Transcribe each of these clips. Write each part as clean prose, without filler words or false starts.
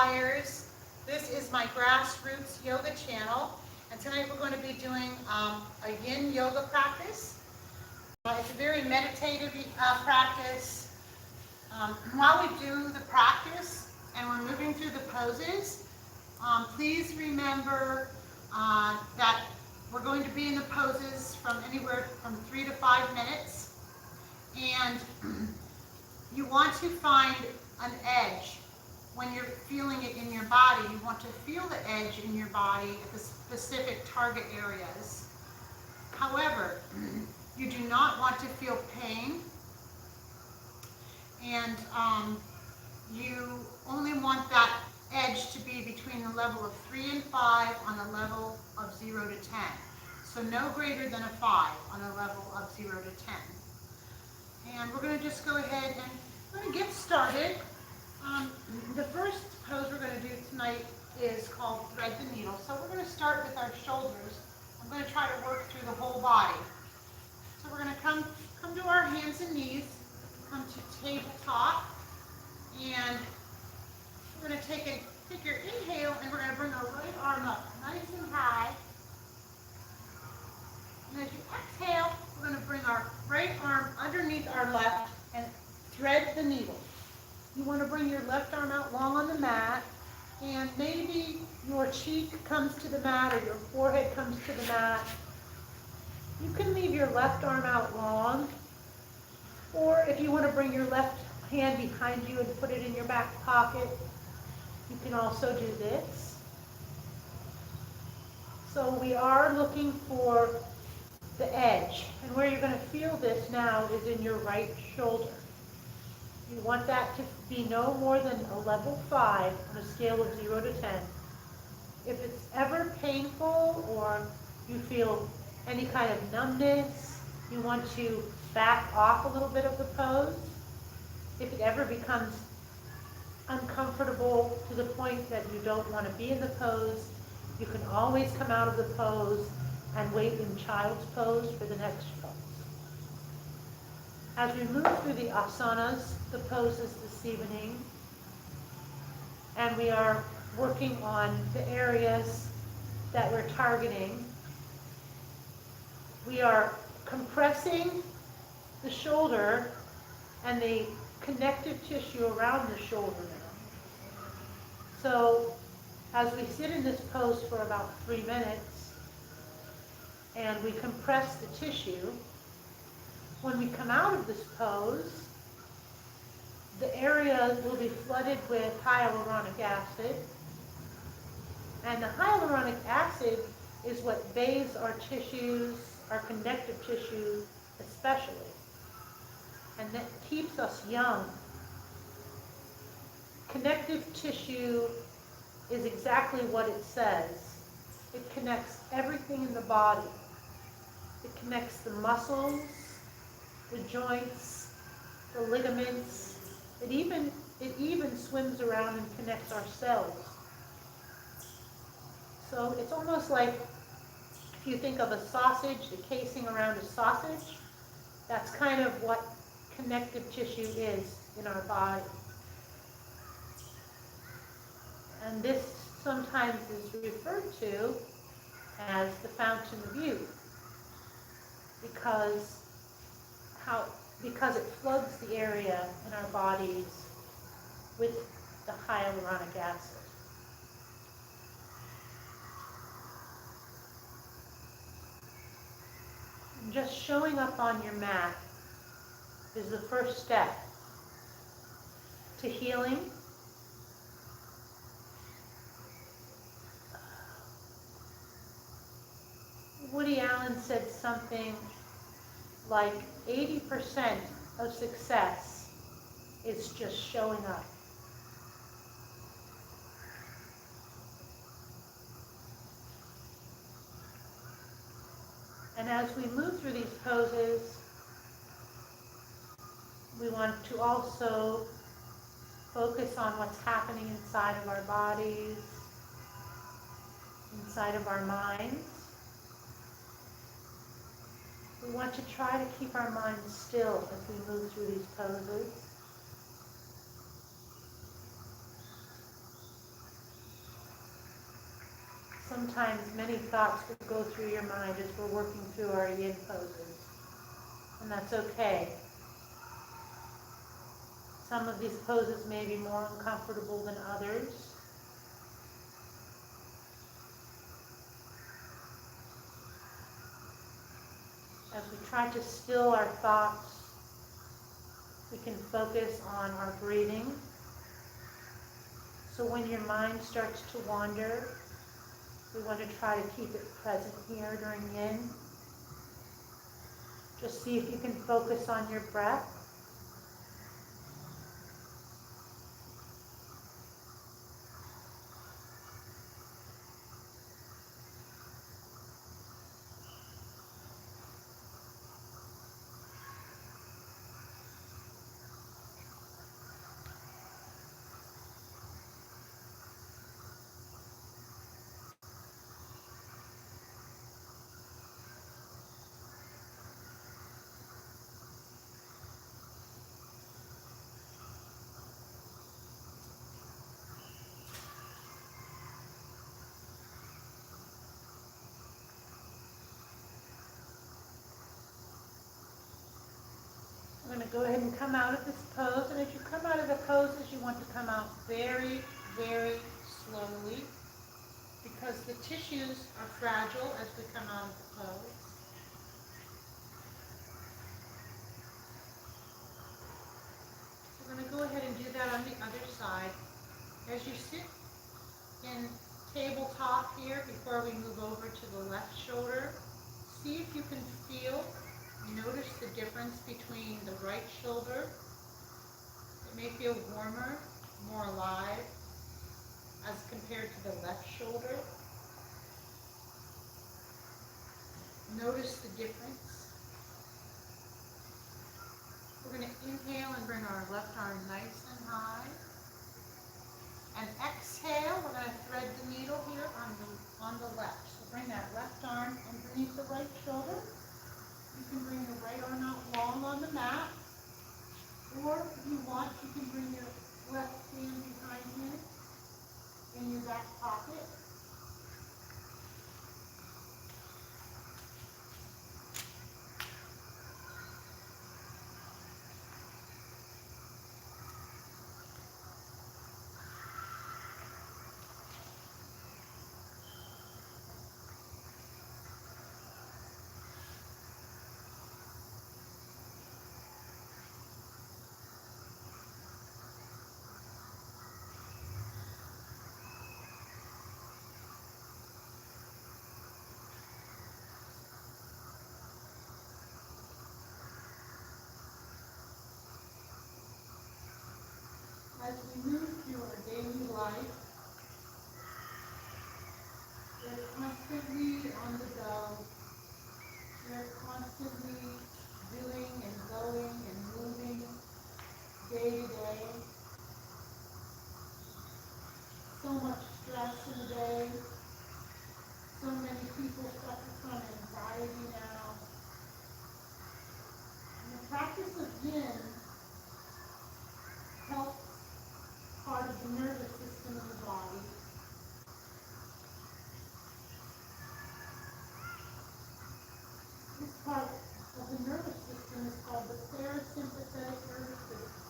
Byers. This is my grassroots yoga channel, and tonight we're going to be doing a yin yoga practice. It's a very meditative practice. While we do the practice and we're moving through the poses, please remember that we're going to be in the poses from anywhere from 3 to 5 minutes, and you want to find an edge. When you're feeling it in your body, you want to feel the edge in your body at the specific target areas. However, you do not want to feel pain, and you only want that edge to be between the level of 3 and 5 on a level of 0 to 10. So no greater than a 5 on a level of 0 to 10. And we're going to just go ahead and we're going to get started. The first pose we're going to do tonight is called Thread the Needle. So we're going to start with our shoulders. I'm going to try to work through the whole body. So we're going to come to our hands and knees, come to tabletop, and we're going to take your inhale, and we're going to bring our right arm up nice and high. And as you exhale, we're going to bring our right arm underneath our left and thread the needle. You want to bring your left arm out long on the mat, and maybe your cheek comes to the mat or your forehead comes to the mat. You can leave your left arm out long, or if you want to bring your left hand behind you and put it in your back pocket, you can also do this. So we are looking for the edge, and where you're going to feel this now is in your right shoulder. You want that to be no more than a level 5 on a scale of 0 to 10. If it's ever painful or you feel any kind of numbness, you want to back off a little bit of the pose. If it ever becomes uncomfortable to the point that you don't want to be in the pose, you can always come out of the pose and wait in child's pose for the next pose. As we move through the asanas, the poses this evening, and we are working on the areas that we're targeting, we are compressing the shoulder and the connective tissue around the shoulder now. So as we sit in this pose for about 3 minutes and we compress the tissue, when we come out of this pose, the area will be flooded with hyaluronic acid, and the hyaluronic acid is what bathes our tissues, our connective tissue especially, and that keeps us young. Connective tissue is exactly what it says. It connects everything in the body. It connects the muscles, the joints, the ligaments. It even swims around and connects our cells. So it's almost like if you think of a sausage, the casing around a sausage, that's kind of what connective tissue is in our body. And this sometimes is referred to as the fountain of youth, because it floods the area in our bodies with the hyaluronic acid. And just showing up on your mat is the first step to healing. Woody Allen said something like 80% of success is just showing up. And as we move through these poses, we want to also focus on what's happening inside of our bodies, inside of our minds. We want to try to keep our minds still as we move through these poses. sometimes many thoughts could go through your mind as we're working through our yin poses. And that's okay. Some of these poses may be more uncomfortable than others. As we try to still our thoughts, we can focus on our breathing. So when your mind starts to wander, we want to try to keep it present here during yin. Just see if you can focus on your breath. I'm going to go ahead and come out of this pose, and as you come out of the poses, you want to come out very, very slowly because the tissues are fragile as we come out of the pose. We're going to go ahead and do that on the other side. As you sit in tabletop here, before we move over to the left shoulder, see if you can feel, notice the difference between the right shoulder. It may feel warmer, more alive, as compared to the left shoulder. Notice the difference. We're going to inhale and bring our left arm nice and high. And exhale, we're going to thread the needle here on the left. So bring that left arm underneath the right shoulder. You can bring the right arm out long on the mat. Or if you want, you can bring your left hand behind you in your back pocket. As we move through our daily life, we're constantly on the go. We're constantly doing and going and moving day to day. So much stress in the day. So many people suffer from anxiety now. And the practice of yin helps part of the nervous system in the body. This part of the nervous system is called the parasympathetic nervous system.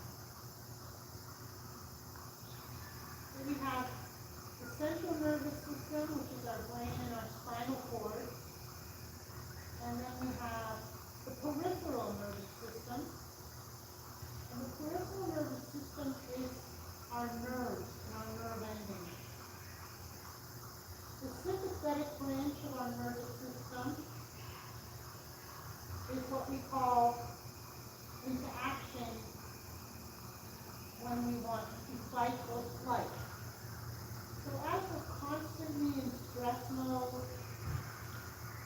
So we have the central nervous system, which is our brain and our spinal cord. And then we have the peripheral nervous system. And the peripheral nervous system is our nerves and our nerve endings. The sympathetic branch of our nervous system is what we call into action when we want to fight or flight. So as we're constantly in stress mode,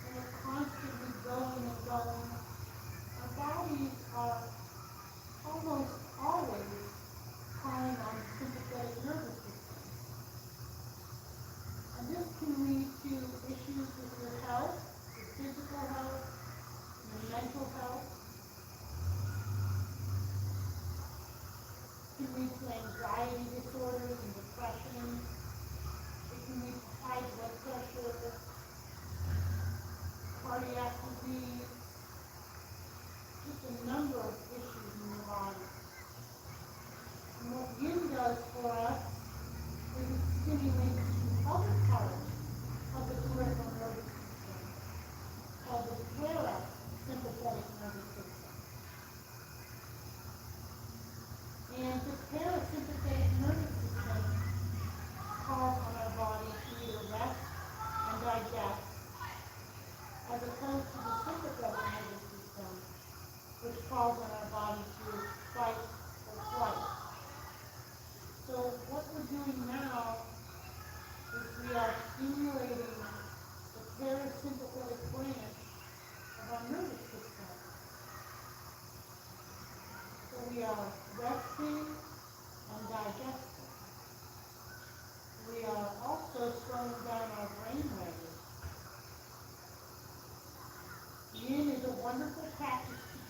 and we're constantly going and going, our bodies are almost always calling on the sympathetic nervous system. And this can lead to issues with your health, your physical health, your mental health. It can lead to anxiety disorders and depression. It can lead to high blood pressure.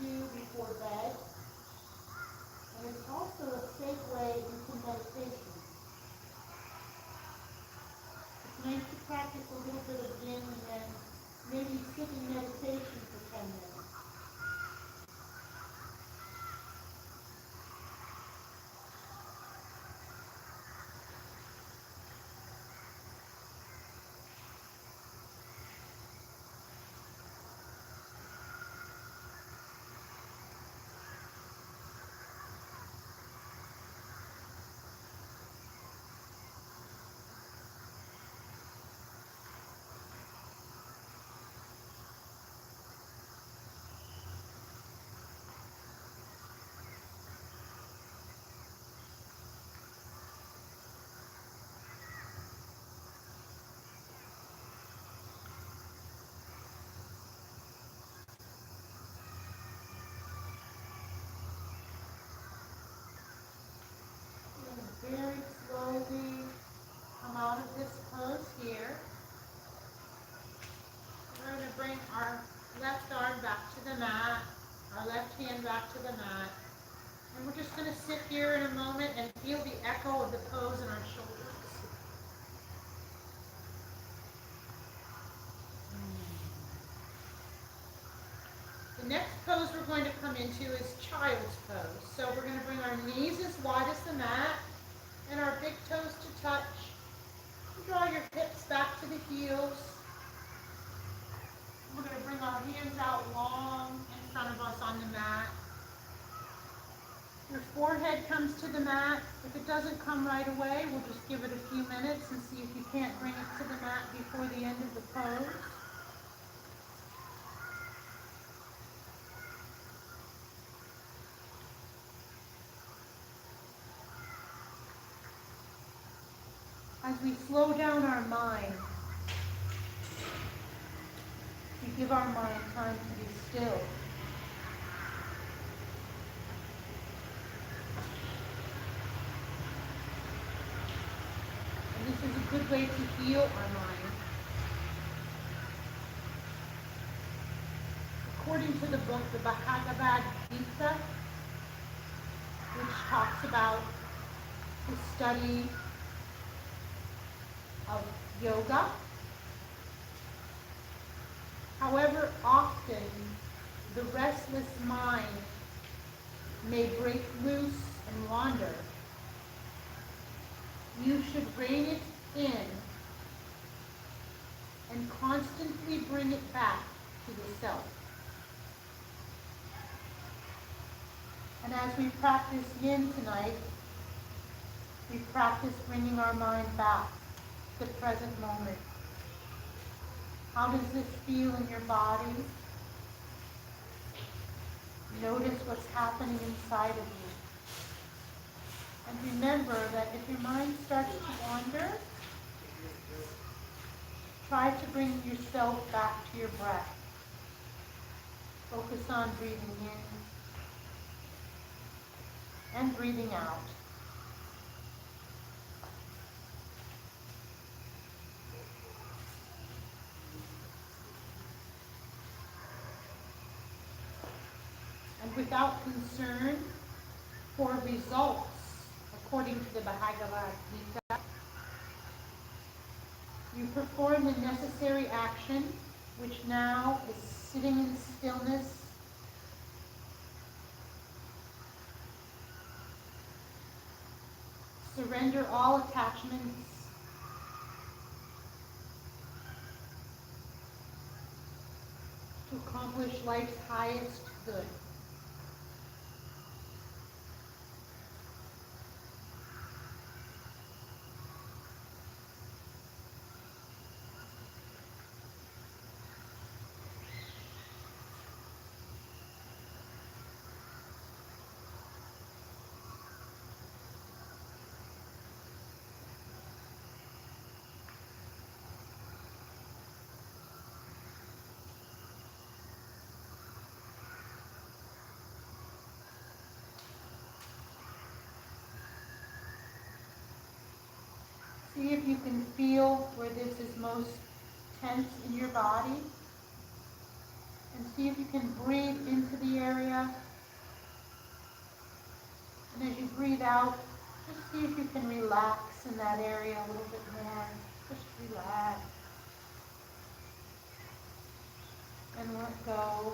do before bed. And it's also a segue into meditation. It's nice to practice a little bit of yin and then maybe sit in meditation for 10 minutes. Very slowly come out of this pose here. We're going to bring our left arm back to the mat, our left hand back to the mat. And we're just going to sit here in a moment and feel the echo of the pose in our shoulders. The next pose we're going to come into is child's pose. So we're going to bring our knees as wide as the mat and our big toes to touch. Draw your hips back to the heels. We're going to bring our hands out long in front of us on the mat. Your forehead comes to the mat. If it doesn't come right away, we'll just give it a few minutes and see if you can't bring it to the mat before the end of the pose. As we slow down our mind, we give our mind time to be still. And this is a good way to heal our mind. According to the book, the Bhagavad Gita, which talks about the study of yoga. However often the restless mind may break loose and wander, you should rein it in and constantly bring it back to the self. And as we practice yin tonight, we practice bringing our mind back to the present moment. How does this feel in your body? Notice what's happening inside of you. And remember that if your mind starts to wander, try to bring yourself back to your breath. Focus on breathing in and breathing out. And without concern for results, according to the Bhagavad Gita, you perform the necessary action, which now is sitting in stillness, surrender all attachments, to accomplish life's highest good. See if you can feel where this is most tense in your body. And see if you can breathe into the area. And as you breathe out, just see if you can relax in that area a little bit more. Just relax and let go.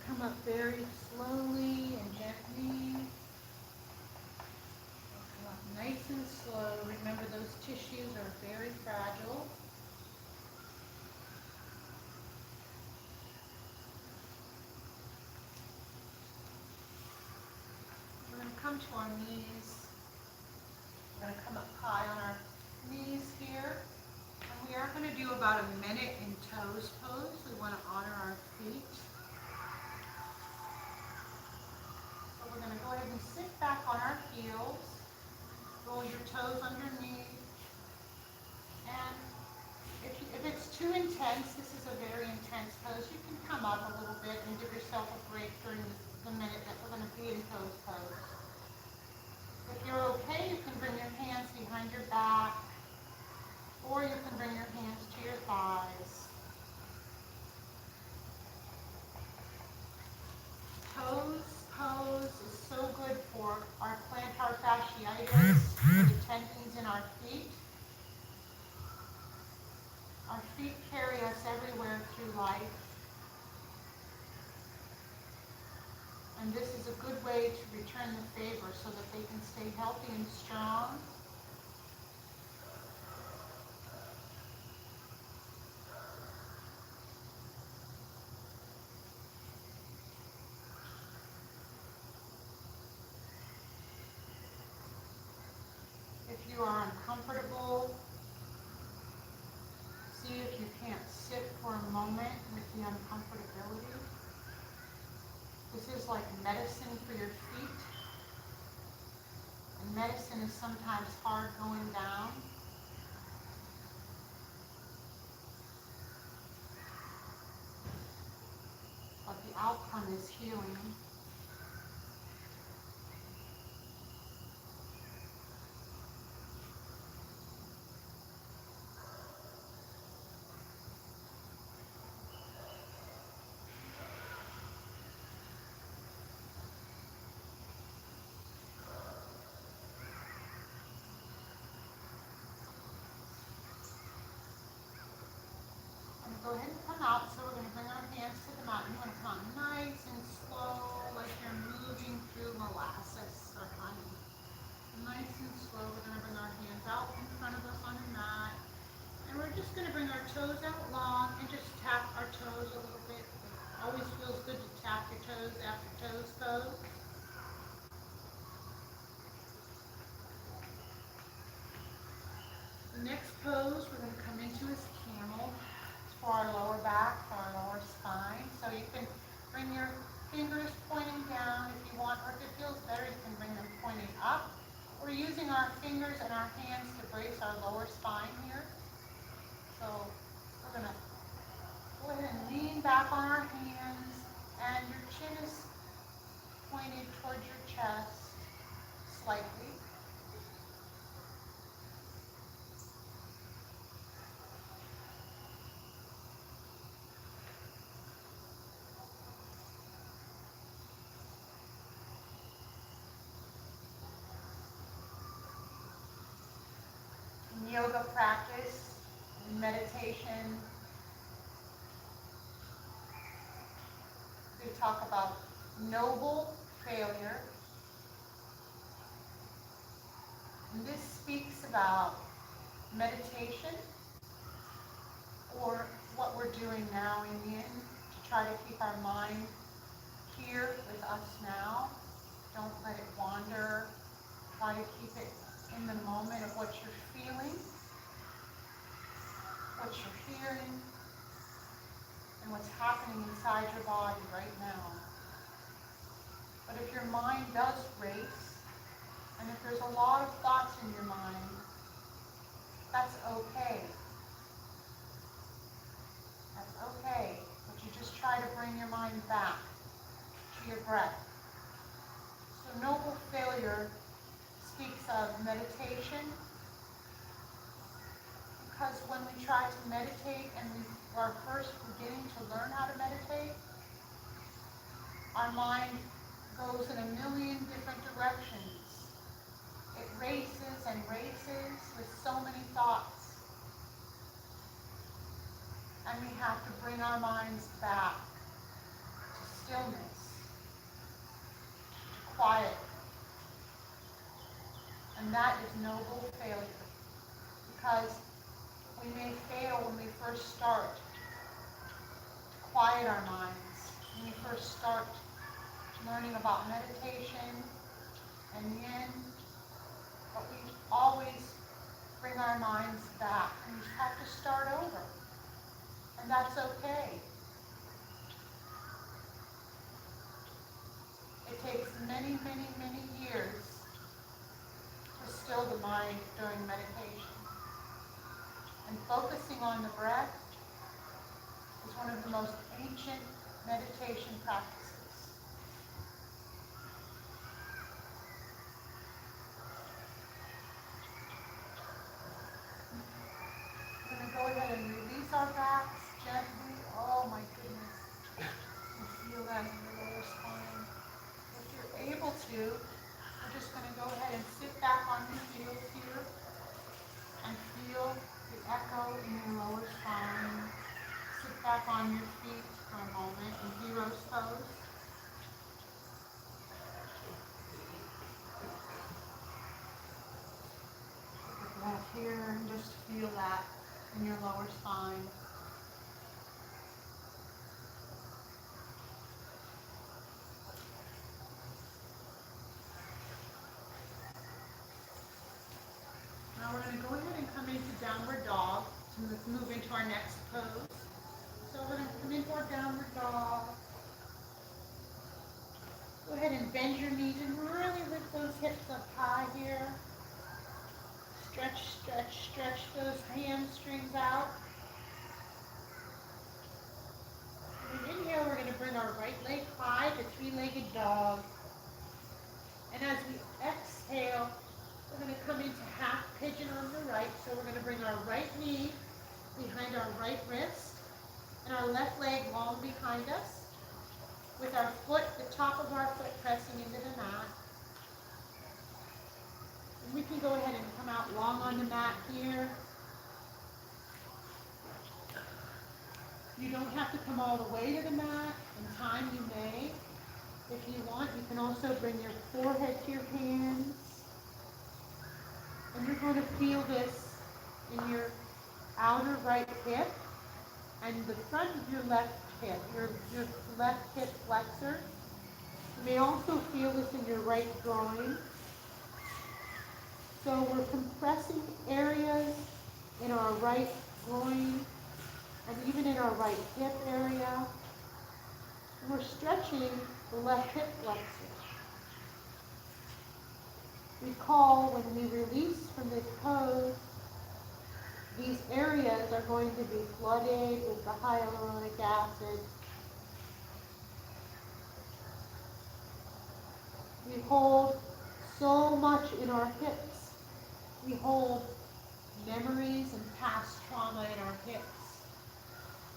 Come up very slowly and gently. Come up nice and slow. Remember, those tissues are very fragile. We're going to come to our knees. We're going to come up high on our knees here. And we are going to do about a minute in toes pose. We want to honor our feet. We're going to go ahead and sit back on our heels, roll your toes underneath, and if it's too intense, this is a very intense pose, you can come up a little bit and give yourself a break during the minute that we're going to be in toes pose. If you're okay, you can bring your hands behind your back, or you can bring your hands to your thighs. Toes pose is so good for our plantar fasciitis, for the tendons in our feet. Our feet carry us everywhere through life. And this is a good way to return the favor so that they can stay healthy and strong. If you are uncomfortable, see if you can't sit for a moment with the uncomfortability. This is like medicine for your feet. And medicine is sometimes hard going down. But the outcome is healing. Go ahead and come out. So we're going to bring our hands to the mat. You want to come nice and slow, like you're moving through molasses or honey. Nice and slow. We're going to bring our hands out in front of us on the mat. And we're just going to bring our toes out long and just tap our toes a little bit. It always feels good to tap your toes after toes pose. The next pose we're going to come into is camel. For our lower back, for our lower spine. So you can bring your fingers pointing down if you want, or if it feels better, you can bring them pointing up. We're using our fingers and our hands to brace our lower spine here. So we're going to go ahead and lean back on our hands, and your chin is pointed towards your chest slightly. yoga practice, in meditation, we talk about noble failure. And this speaks about meditation, or what we're doing now in yin, to try to keep our mind here with us now. Don't let it wander. Try to keep it in the moment of what you're feeling, what you're hearing, and what's happening inside your body right now. But if your mind does race, and if there's a lot of thoughts in your mind, that's okay. That's okay. But you just try to bring your mind back to your breath. So noble failure speaks of meditation, because when we try to meditate and we are first beginning to learn how to meditate, our mind goes in a million different directions. It races and races with so many thoughts. And we have to bring our minds back to stillness, to quiet. And that is noble failure. Because we may fail when we first start to quiet our minds, when we first start learning about meditation and yin, but we always bring our minds back, and we have to start over, and that's okay. It takes many, many, many years to still the mind during meditation, and focusing on the breath is one of the most ancient meditation practices. We're going to go ahead and release our backs gently. Oh my goodness. You feel that in your lower spine. If you're able to, we're just going to go ahead and sit back on your heels here and feel the echo in your lower spine. Sit back on your feet for a moment in hero's pose. Take a breath here and just feel that in your lower spine. Now we're going to go ahead and come into downward dog. So let's move into our next pose. So we're going to come into our downward dog. Go ahead and bend your knees and really lift those hips up high here. Stretch, stretch, stretch those hamstrings out. And inhale, we're going to bring our right leg high to three-legged dog. And as we exhale, we're going to come into half pigeon on the right. So we're going to bring our right knee behind our right wrist and our left leg long behind us, with our foot, the top of our foot pressing into the mat. And we can go ahead and come out long on the mat here. You don't have to come all the way to the mat. In time you may. If you want, you can also bring your forehead to your hands. And you're going to feel this in your outer right hip and the front of your left hip, your left hip flexor. You may also feel this in your right groin. So we're compressing areas in our right groin and even in our right hip area. And we're stretching the left hip flexor. Recall, when we release from this pose, these areas are going to be flooded with the hyaluronic acid. We hold so much in our hips. We hold memories and past trauma in our hips.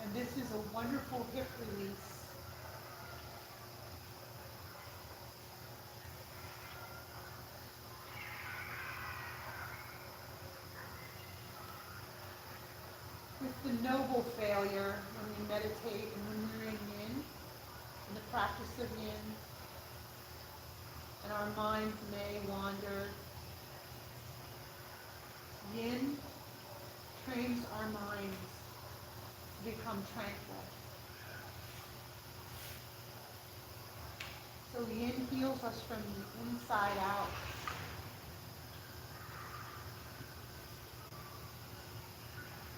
And this is a wonderful hip release. the noble failure when we meditate and when we're in yin, in the practice of yin, and our minds may wander. Yin trains our minds to become tranquil. So yin heals us from the inside out.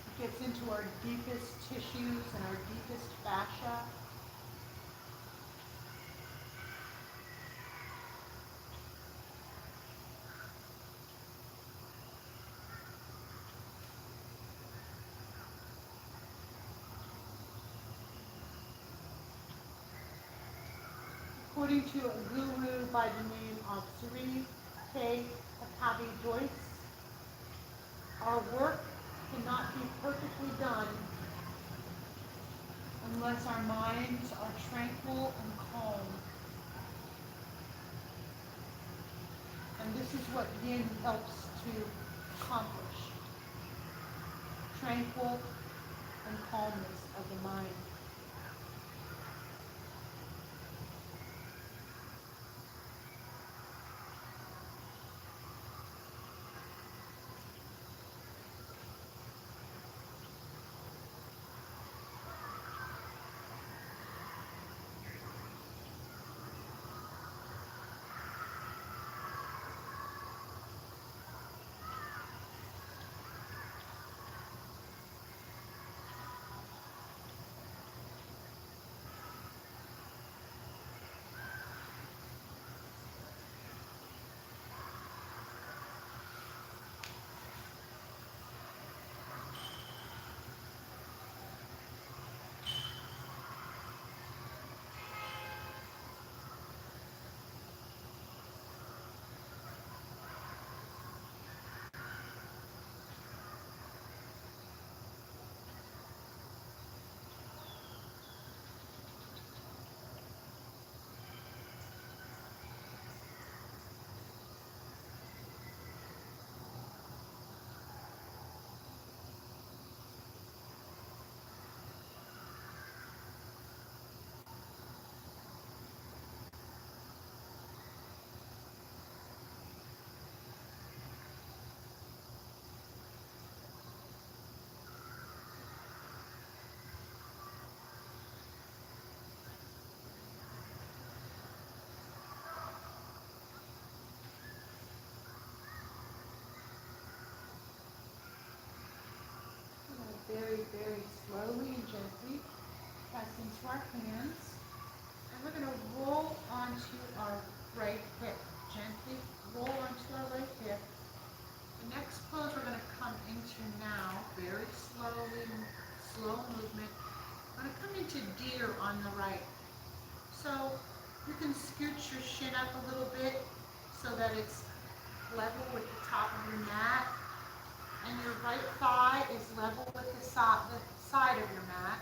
It gets into our deepest tissues and our deepest fascia. According to a guru by the name of Serenity, Joyce, our work cannot be perfectly done unless our minds are tranquil and calm. And this is what yin helps to accomplish. Tranquil and calmness of the mind. Very, very slowly and gently press into our hands. And we're going to roll onto our right hip. Gently roll onto our right hip. The next pose we're going to come into now, very slowly, slow movement. We're going to come into deer on the right. So you can scooch your shin up a little bit so that it's level with the top of your mat. And your right thigh is level with the side of your mat.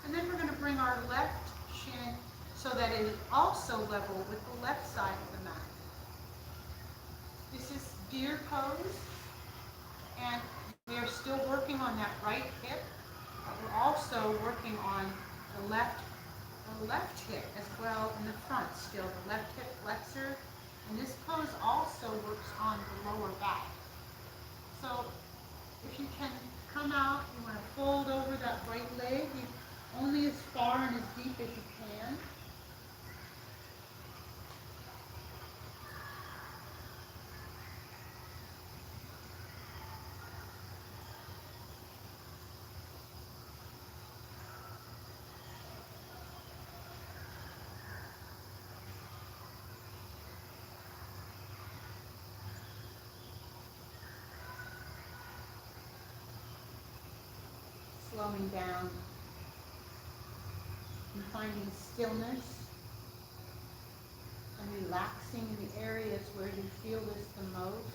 And then we're going to bring our left shin so that it is also level with the left side of the mat. This is deer pose, and we are still working on that right hip, but we're also working on the left hip as well in the front still, the left hip flexor. And this pose also works on the lower back. So if you can come out, you want to fold over that right leg, only as far and as deep as you can. Slowing down and finding stillness and relaxing in the areas where you feel this the most,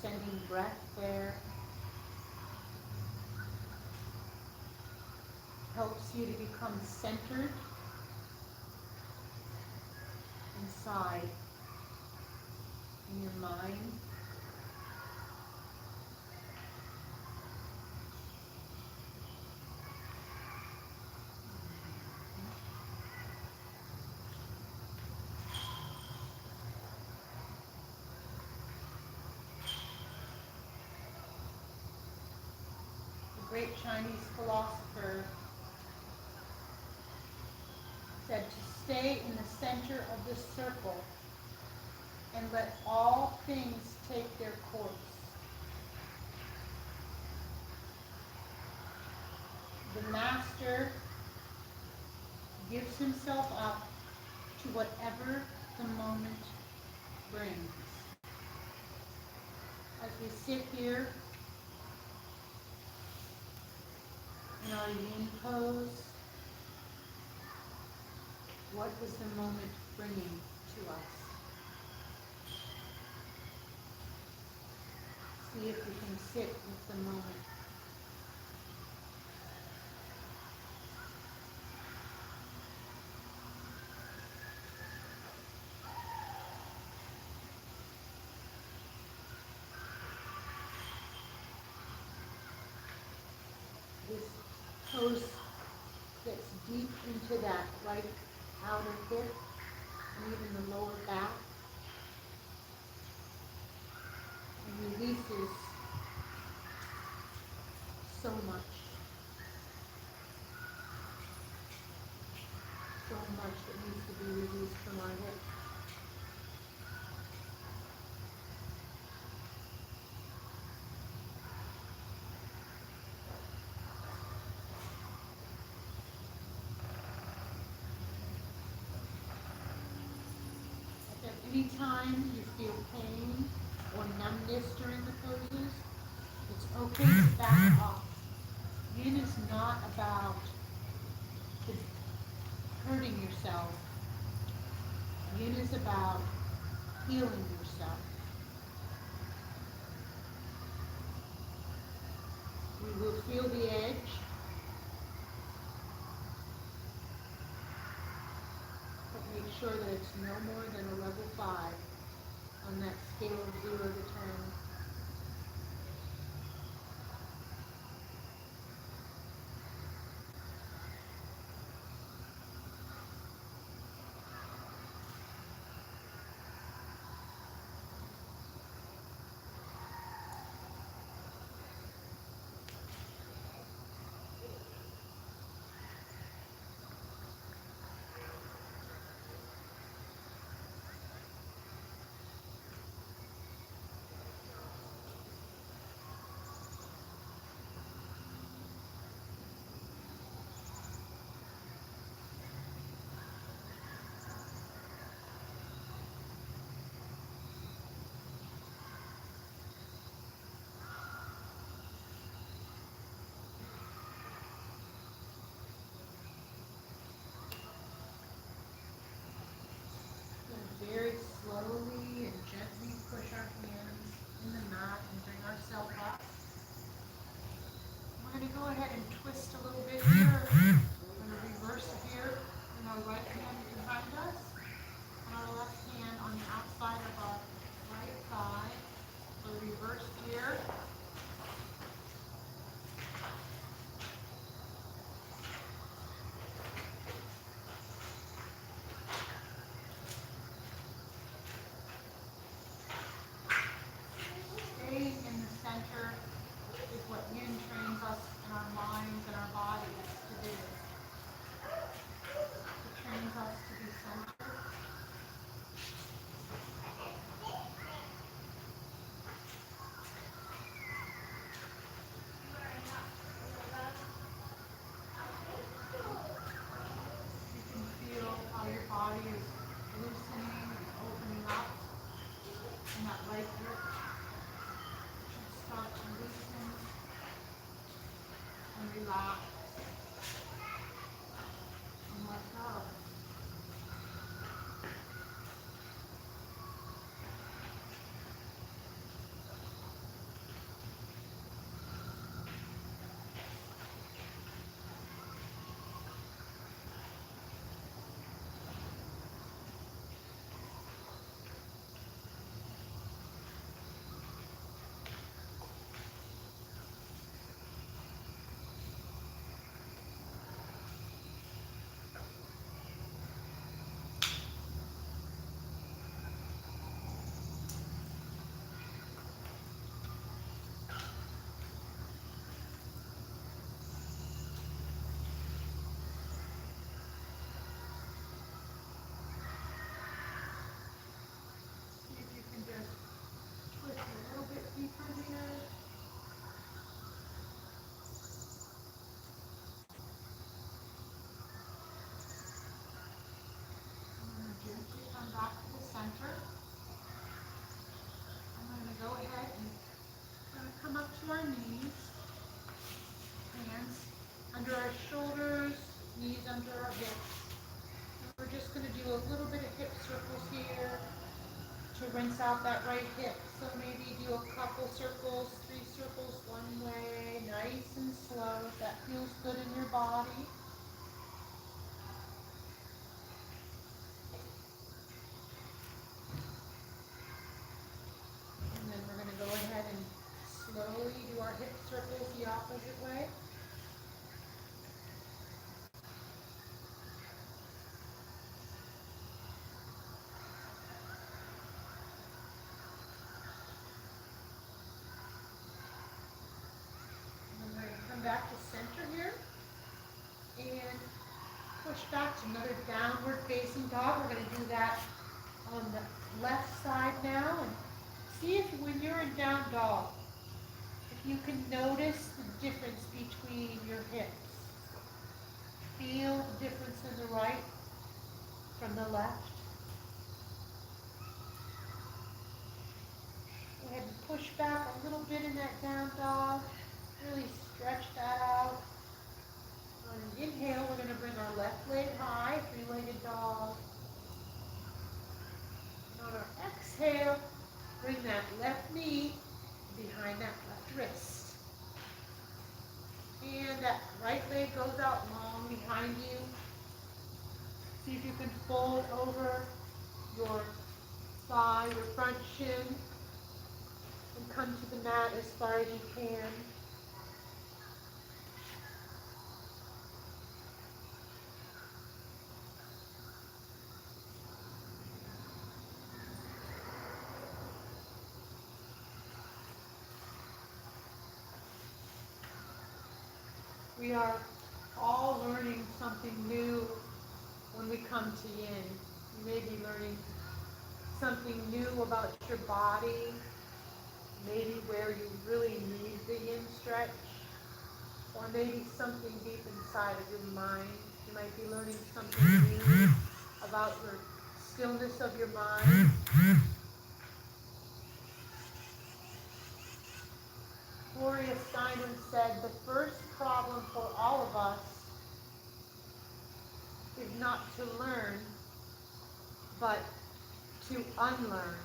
sending breath there. Helps you to become centered inside in your mind. great Chinese philosopher, said to stay in the center of the circle and let all things take their course. The master gives himself up to whatever the moment brings. As we sit here in our yin pose, what is the moment bringing to us? See if you can sit with the moment. This pose gets deep into that right outer hip and even the lower back, and releases so much that needs to be released from our hip. Anytime you feel pain or numbness during the poses, it's okay to back off. Yin is not about hurting yourself. Yin is about healing yourself. We will feel the edge. But make sure that it's no more than a level 5 on that scale of 0 to 10. Very slowly and gently push our hands in the mat and bring ourselves up. We're going to go ahead and twist a little bit here. We're going to reverse here in our right hand behind us and our left hand on the outside of our right thigh. So reverse here. to our knees, hands under our shoulders, knees under our hips. And we're just going to do a little bit of hip circles here to rinse out that right hip. So maybe do a couple circles, 3 circles one way, nice and slow. If that feels good in your body. And then we're going to go ahead and slowly do our hip circles the opposite way. Back to center here and push back to another downward facing dog. We're going to do that on the left side now, and see if when you're in down dog, if you can notice the difference between your hips. Feel the difference in the right from the left. Go ahead and push back a little bit in that down dog. Really stretch that out. On an inhale, we're going to bring our left leg high, 3-legged dog. And on our exhale, bring that left knee behind that left wrist. And that right leg goes out long behind you. See if you can fold over your thigh, your front shin, and come to the mat as far as you can. We are all learning something new when we come to yin. You may be learning something new about your body, maybe where you really need the yin stretch, or maybe something deep inside of your mind. You might be learning something new about your stillness of your mind. Gloria Steinem said, the first problem for all of us is not to learn, but to unlearn.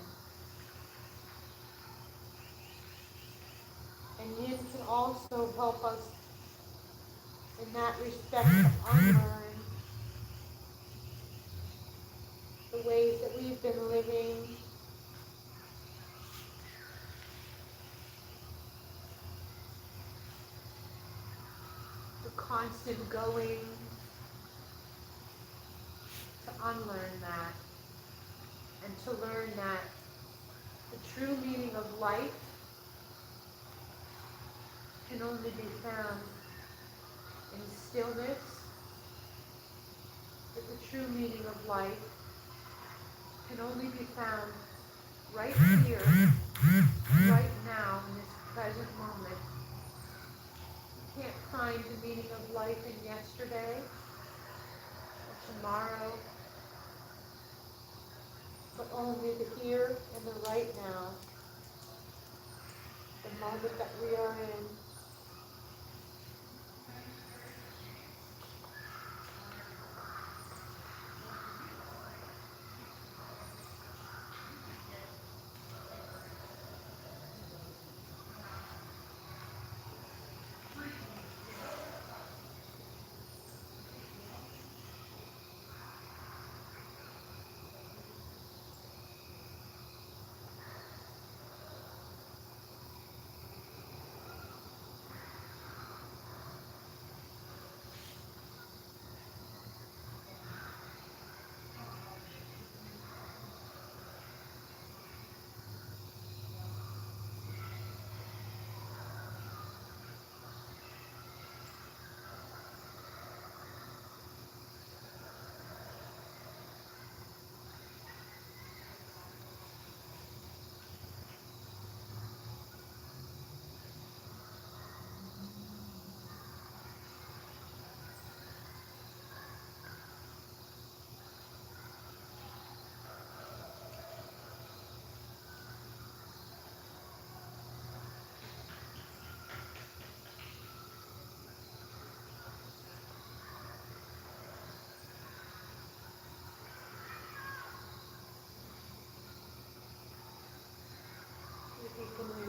And yin can also help us in that respect to unlearn the ways that we've been living, the constant going, to unlearn that, and to learn that the true meaning of life can only be found in stillness, that the true meaning of life can only be found right here, right now, in this present moment. You can't find the meaning of life in yesterday or tomorrow, but only the here and the right now, the moment that we are in.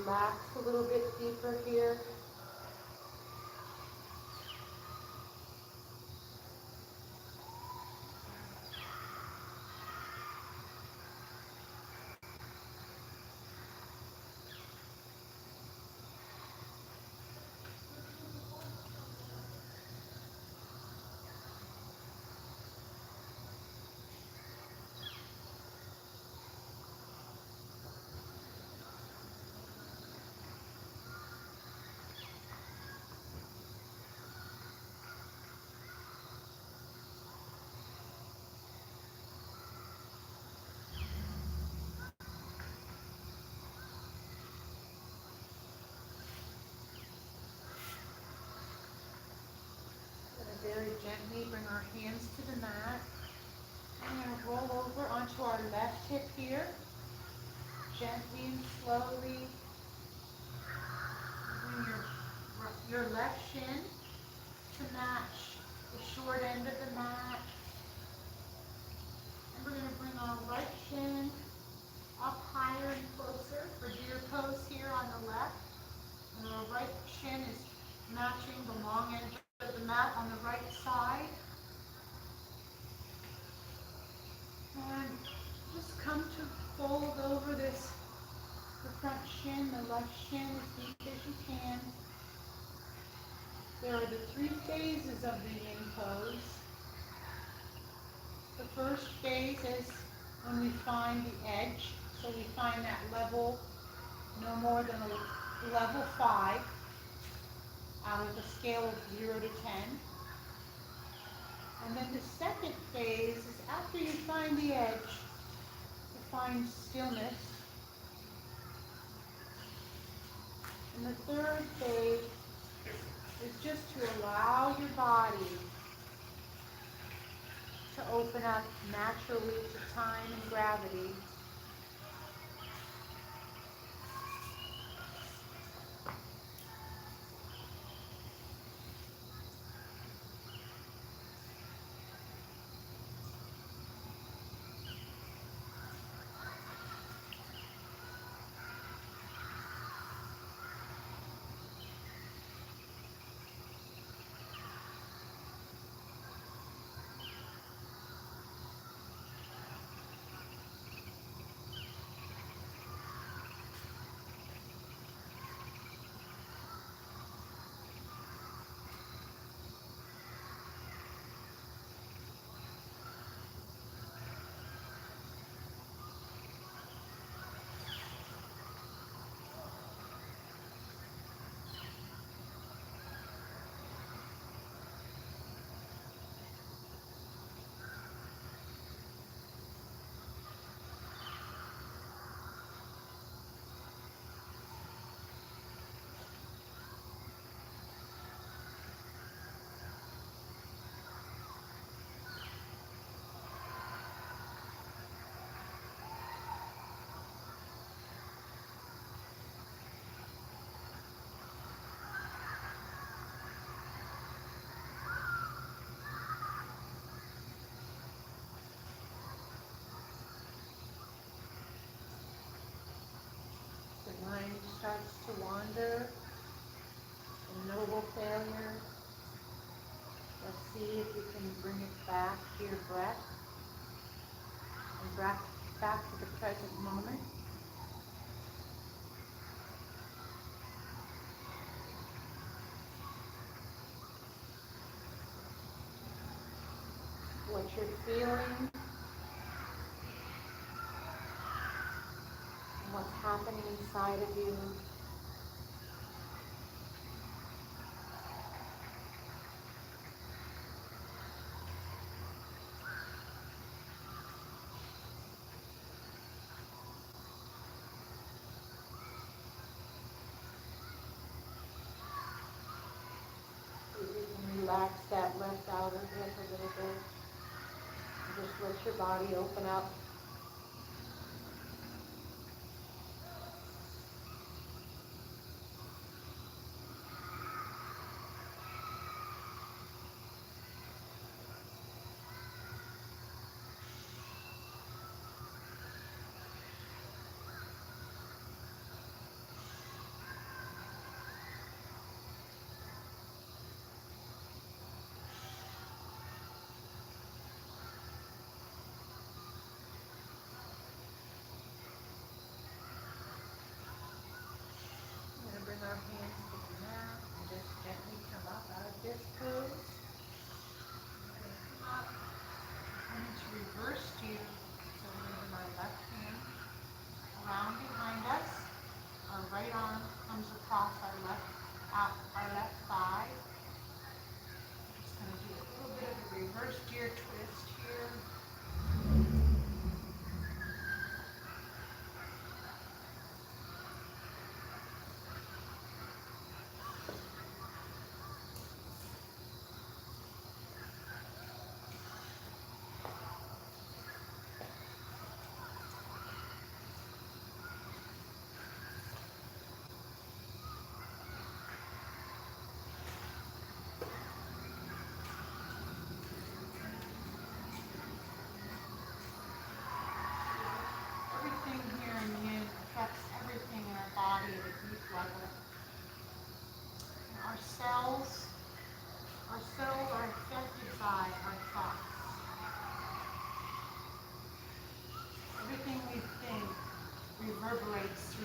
relax a little bit deeper here. Very gently bring our hands to the mat. I'm going to roll over onto our left hip here. Gently and slowly bring your left shin to match the short end of the mat. And we're going to bring our right shin up higher and closer for deer pose here on the left. And our right shin is matching the long edge of the mat on the right side. And just come to fold over the front shin, the left shin as deep as you can. There are the 3 phases of the yin pose. The first phase is when we find the edge. So we find that level no more than a level 5 out of a scale of 0 to 10. And then the second phase is after you find the edge, to find stillness. And the third phase is just to allow your body to open up naturally to time and gravity. The mind starts to wander, a noble failure. Let's see if you can bring it back to your breath and back to the present moment. What you're feeling, and what's happening inside of you. You can relax that left outer hip a little bit. Just let your body open up.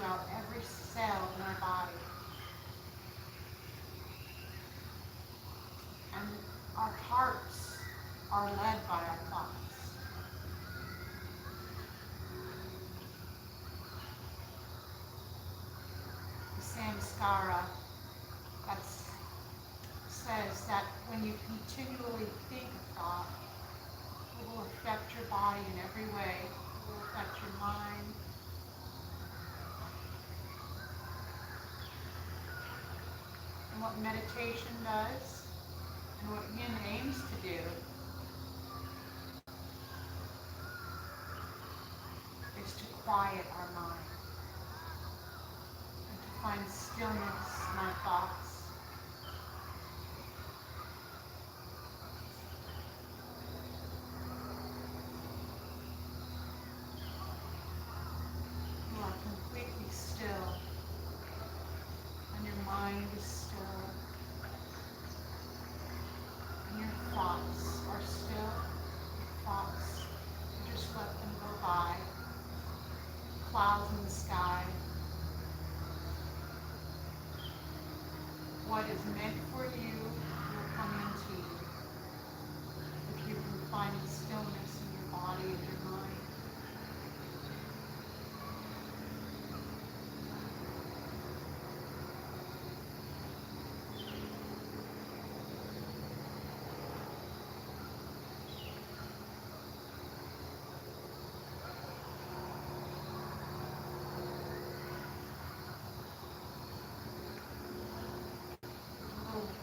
throughout every cell in our body. And our hearts are led by our thoughts. The samskara that says that when you continually think a thought, it will affect your body in every way. It will affect your mind. And what meditation does, and what Yin aims to do, is to quiet our mind and to find stillness in our thoughts. You are completely still, and your mind is still, and your thoughts are still. Your thoughts, you just let them go by. Clouds in the sky. What is meant for you will come into you if you can find stillness in your body and your mind.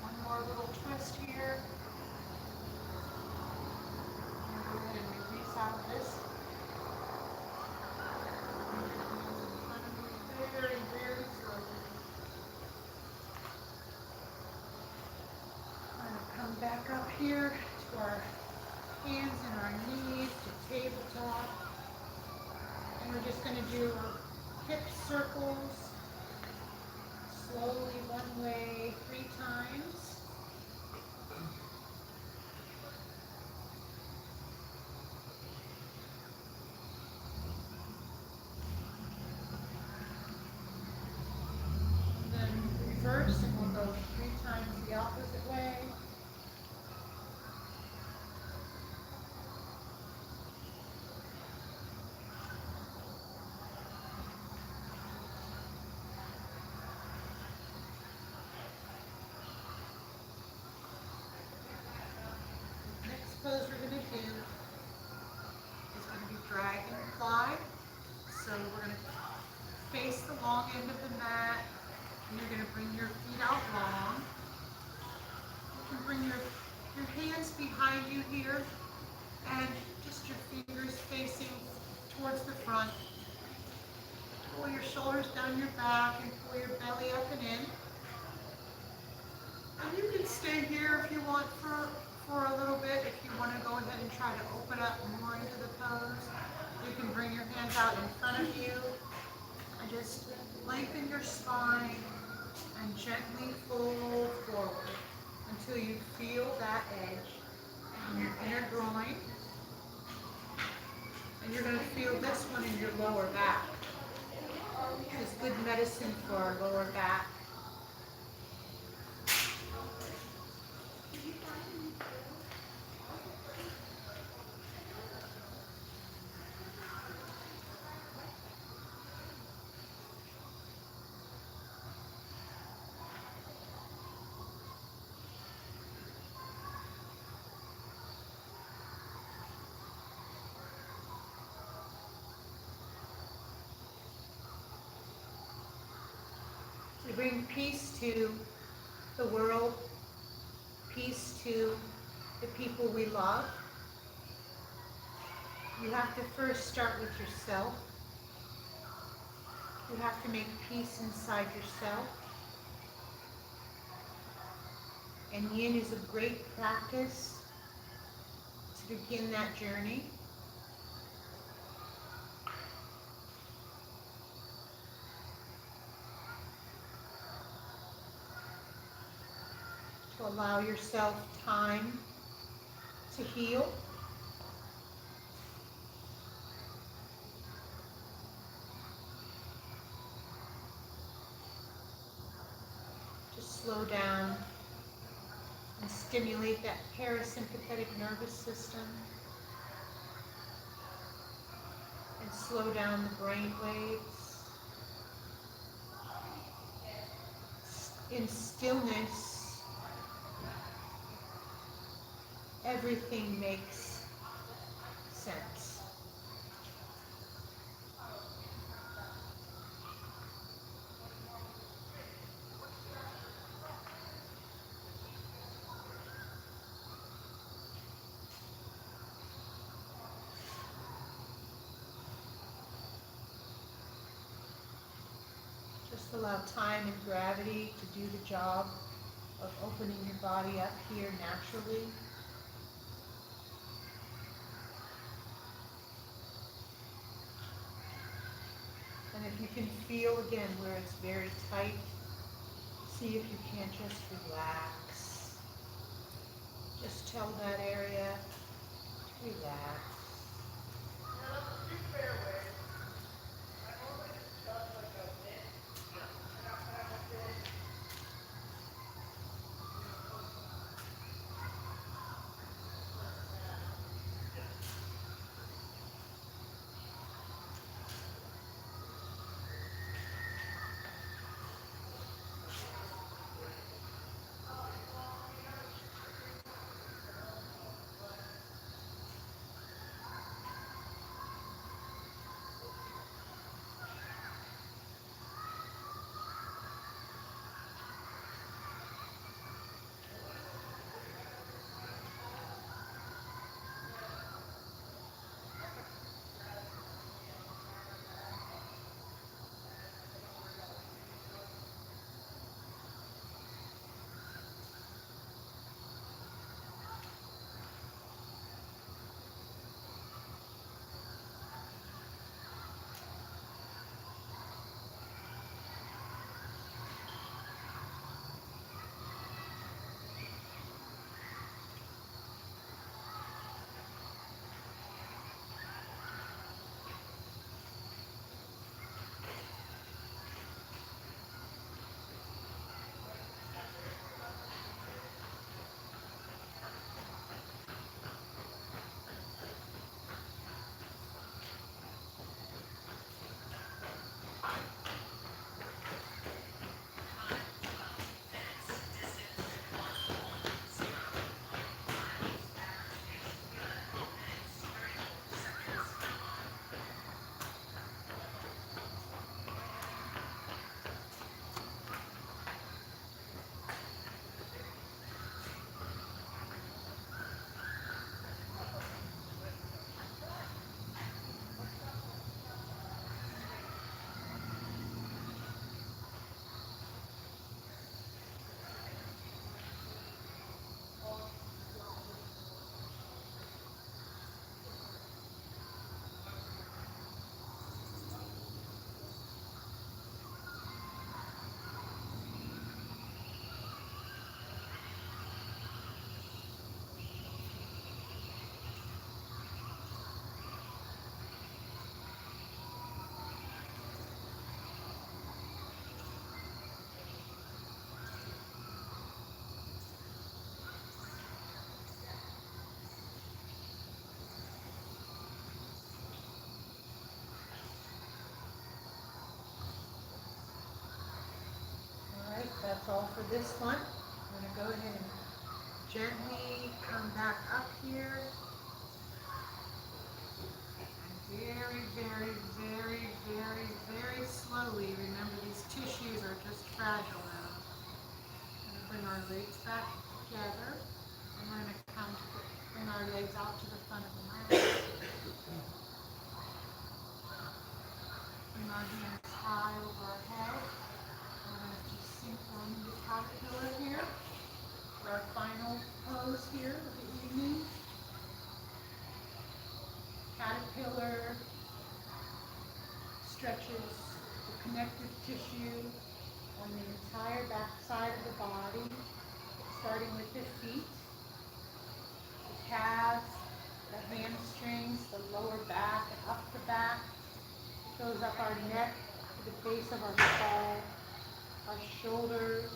One more little twist here. I'm going to go ahead and release out of this. Very, very slowly. I'm going to come back up here to our hands and our knees to tabletop. And we're just going to do hip circles. Slowly, one way, 3 times. And then reverse, and we'll go 3 times the opposite way. Pose we're going to do is going to be dragonfly. So we're going to face the long end of the mat, and you're going to bring your feet out long. You can bring your hands behind you here, and just your fingers facing towards the front. Pull your shoulders down your back and pull your belly up and in. And you can stay here if you want for a little bit. If you want to go ahead and try to open up more into the pose, you can bring your hands out in front of you and just lengthen your spine and gently fold forward until you feel that edge in your inner groin. And you're going to feel this one in your lower back. It's good medicine for our lower back. To bring peace to the world, peace to the people we love, you have to first start with yourself. You have to make peace inside yourself. And Yin is a great practice to begin that journey. To allow yourself time to heal. slow down and stimulate that parasympathetic nervous system and slow down the brain waves. In stillness, everything makes sense. Just allow time and gravity to do the job of opening your body up here naturally. And if you can feel again where it's very tight, see if you can't just relax. Just tell that area to relax. That's all for this one. I'm going to go ahead and gently come back up here. And very, very, very, very, very slowly, remember these tissues are just fragile now. I'm going to bring our legs back together. And we're going to come to bring our legs out to the front of the mat. Bring our hands high over our head. We're going to just sink down into caterpillar here for our final pose here of the evening. Caterpillar stretches the connective tissue on the entire back side of the body, starting with the feet, the calves, the hamstrings, the lower back and up the back. It goes up our neck to the base of our skull, our shoulders,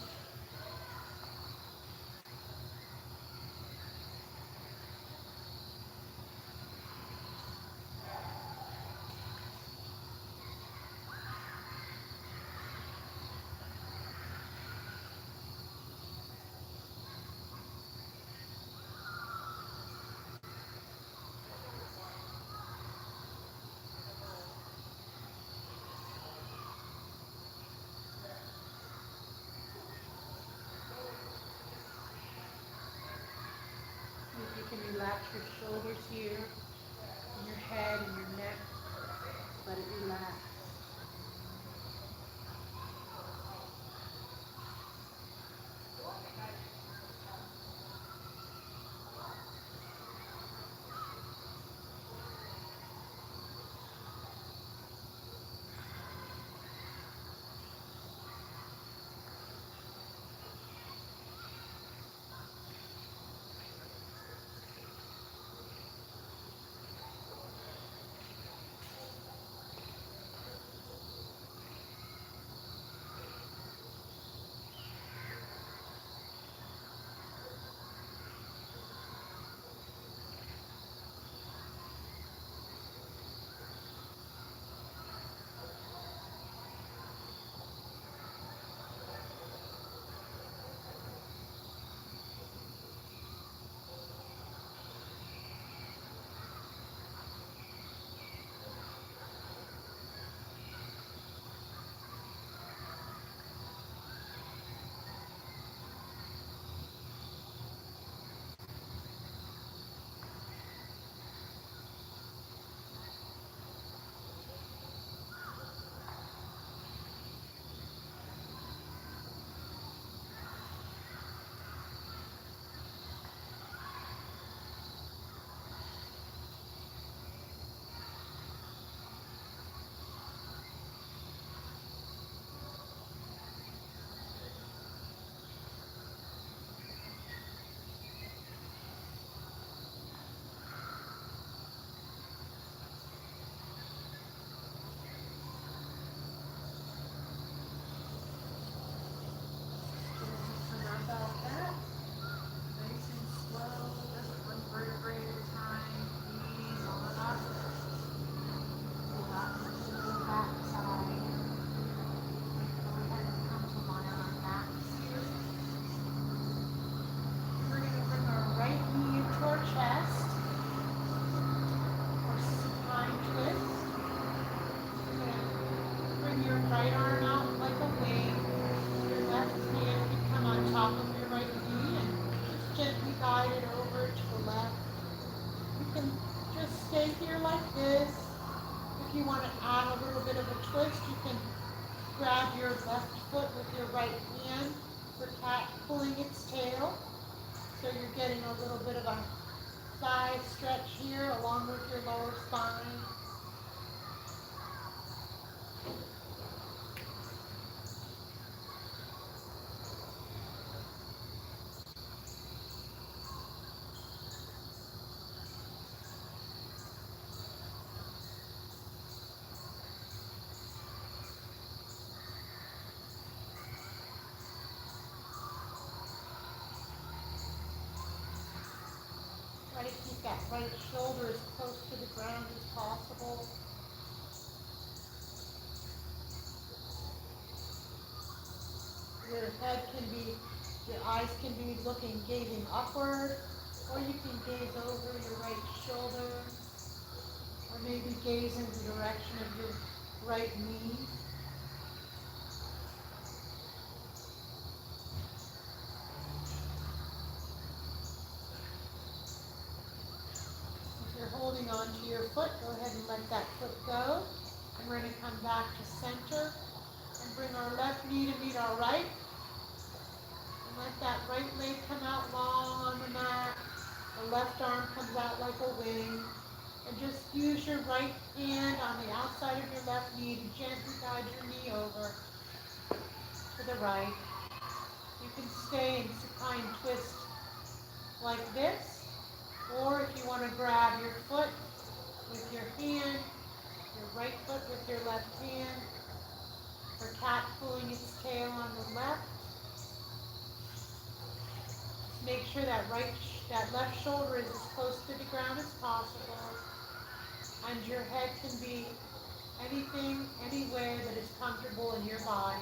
like this. If you want to add a little bit of a twist, you can grab your left foot with your right hand for cat pulling its tail. So you're getting a little bit of a thigh stretch here along with your lower spine. Try to keep that right shoulder as close to the ground as possible. Your head can be, your eyes can be gazing upward, or you can gaze over your right shoulder, or maybe gaze in the direction of your right knee. If you're holding on to your foot, go ahead and let that foot go. And we're going to come back to center and bring our left knee to meet our right. And let that right leg come out long on the mat. The left arm comes out like a wing. And just use your right hand on the outside of your left knee to gently guide your knee over to the right. You can stay in supine twist like this. Or if you want to grab your foot with your hand, your right foot with your left hand, for cat pulling its tail on the left. Make sure that left shoulder is as close to the ground as possible, and your head can be anything, anywhere that is comfortable in your body.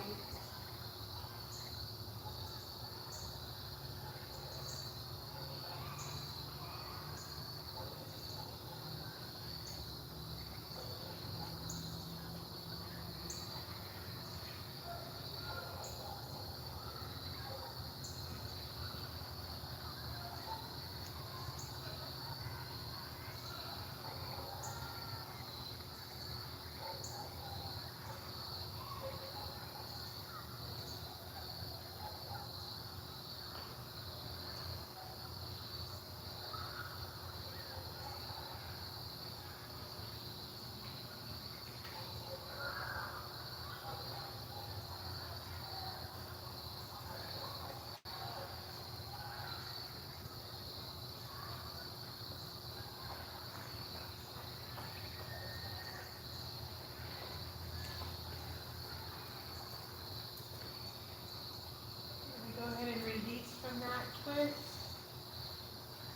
Go ahead and release from that twist.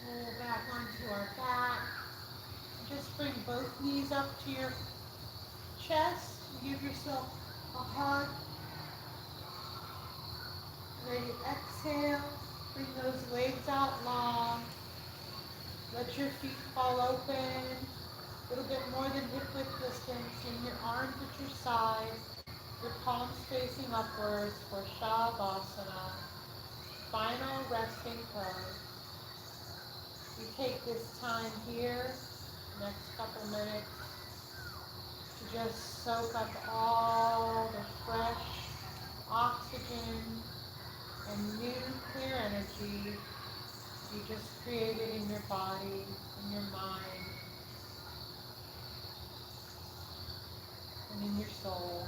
Roll back onto our back. Just bring both knees up to your chest. Give yourself a hug. Ready to exhale. Bring those legs out long. Let your feet fall open. A little bit more than hip width distance. And your arms at your sides. Your palms facing upwards for Shavasana. Final resting pose. We take this time here, next couple minutes, to just soak up all the fresh oxygen and new clear energy you just created in your body, in your mind, and in your soul.